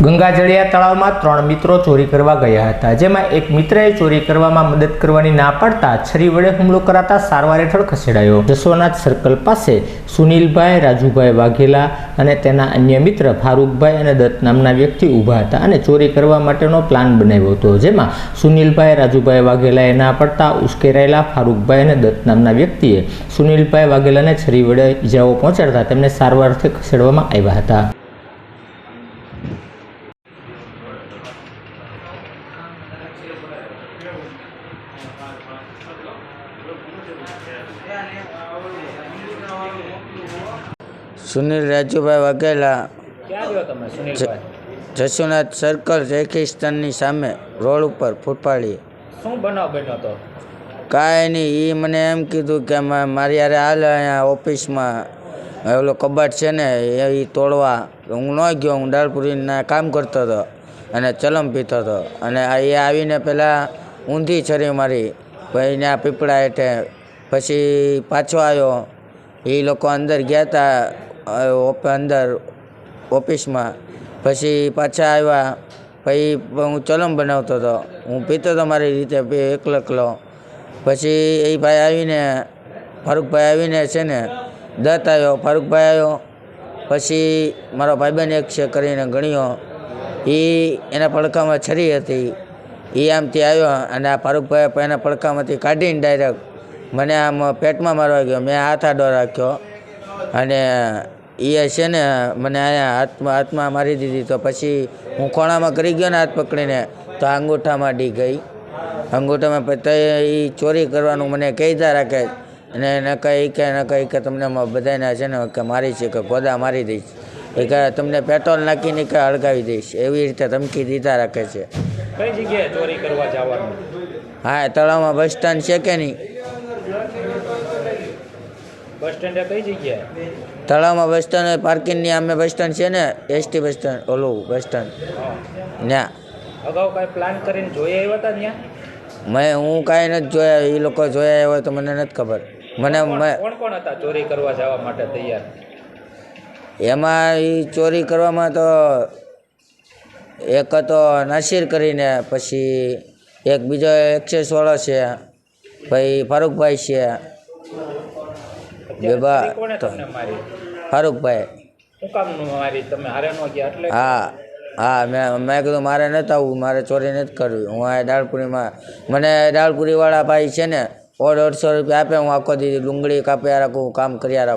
ગંગાજળિયા તળાવમાં 3 મિત્રો ચોરી કરવા ગયા હતા, જેમાં એક મિત્રએ ચોરી કરવામાં મદદ કરવાની ના પાડતા છરી વડે હુમલો કરાતા સારવાર હેઠળ ખસેડાયો। જસોનાથ સર્કલ પાસે સુનિલભાઈ રાજુભાઈ વાઘેલા અને તેના અન્ય મિત્ર ફારૂકભાઈ અને દત્ત નામના વ્યક્તિ ઊભા હતા અને ચોરી કરવા માટેનો પ્લાન બનાવ્યો હતો, જેમાં સુનિલભાઈ રાજુભાઈ વાઘેલાએ ના પાડતા ઉશ્કેરાયેલા ફારૂકભાઈ અને દત્ત નામના વ્યક્તિએ સુનિલભાઈ વાઘેલાને છરી વડે ઇજાઓ પહોંચાડતા તેમને સારવારથી ખસેડવામાં આવ્યા હતા। સુનિલ રાજુભાઈ વાઘેલા, ક્યાં ગયો તમે સુનિલભાઈ? જસોનાથ સર્કલ રેખિસ્તાનની સામે રોડ ઉપર ફૂટપાડીએ। શું બનાવ બન્યો તો? કાંઈ નહીં, એ મને એમ કીધું કે મારી યારે હાલ અહીંયા ઓફિસમાં ઓલો કબાટ છે ને એ તોડવા। હું ન ગયો, હું દાળપુરીના કામ કરતો હતો અને ચલમ પીતો હતો અને એ આવીને પહેલાં ઊંધી છરી મારી, પછી ત્યાં પીપળા હેઠે, પછી પાછો આવ્યો। એ લોકો અંદર ગયા હતા અંદર ઓફિસમાં, પછી પાછા આવ્યા, પછી હું ચલમ બનાવતો હતો, હું પીતો હતો મારી રીતે એકલો। પછી એ ભાઈ આવીને ફારૂકભાઈ આવીને છે ને દત્ત આવ્યો, ફારૂકભાઈ આવ્યો, પછી મારો ભાઈબંધ એક છે કરીને ગણ્યો, એના પડખામાં છરી હતી, એ આમથી આવ્યો અને આ ફારૂકભાઈ એના પડખામાંથી કાઢીને ડાયરેક્ટ મને આમ પેટમાં મારવા ગયો। મેં હાથ આડો રાખ્યો અને એ છે ને મને અહીંયા હાથમાં મારી દીધી। તો પછી હું ખોણામાં કરી ગયો ને હાથ પકડીને, તો અંગૂઠામાં ડી ગઈ, અંગૂઠામાં પછી એ ચોરી કરવાનું મને કહેતા રાખે અને ન કહી કે તમને બધાને છે ને કે મારી છે કે ગોદા મારી દઈશ, એ કે તમને પેટ્રોલ નાખીને કે હળગાવી દઈશ, એવી રીતે ધમકી દીધા રાખે છે। કઈ જગ્યાએ ચોરી કરવા જવાનું? હા, તળાવમાં બસ સ્ટેન્ડ છે કે નહીં? બસ સ્ટેન્ડ કઈ જગ્યાએ? તળાવમાં બસ સ્ટેન્ડ પાર્કિંગની અમે બસ સ્ટેન્ડ છે ને, એસટી બસ સ્ટેન્ડ, ઓલું બસ સ્ટેન્ડ ત્યાં। અગાઉ કઈ પ્લાન કરીને જોઈ આવ્યા હતા ત્યાં? હું કાંઈ નથી જોયા, એ લોકો જોયા હોય તો મને નથી ખબર। કોણ કોણ હતા ચોરી કરવા જવા માટે તૈયાર? એમાં એ ચોરી કરવામાં તો એક હતો નાસિર કરીને, પછી એક બીજો એક્સેસ વાળો છે, પછી ફારૂકભાઈ છે, ફારૂકભાઈ। શું કામ મારી? તમે હારે ન ગયા એટલે? હા, મેં કીધું મારે નથી આવવું, મારે ચોરી નથી કરવી, હું આ દાળપુરીમાં, મને દાળપુરીવાળા ભાઈ છે ને 150 રૂપિયા આપે, હું આખો દી ડુંગળી કાપ્યા રાખું, કામ કર્યા રાખું।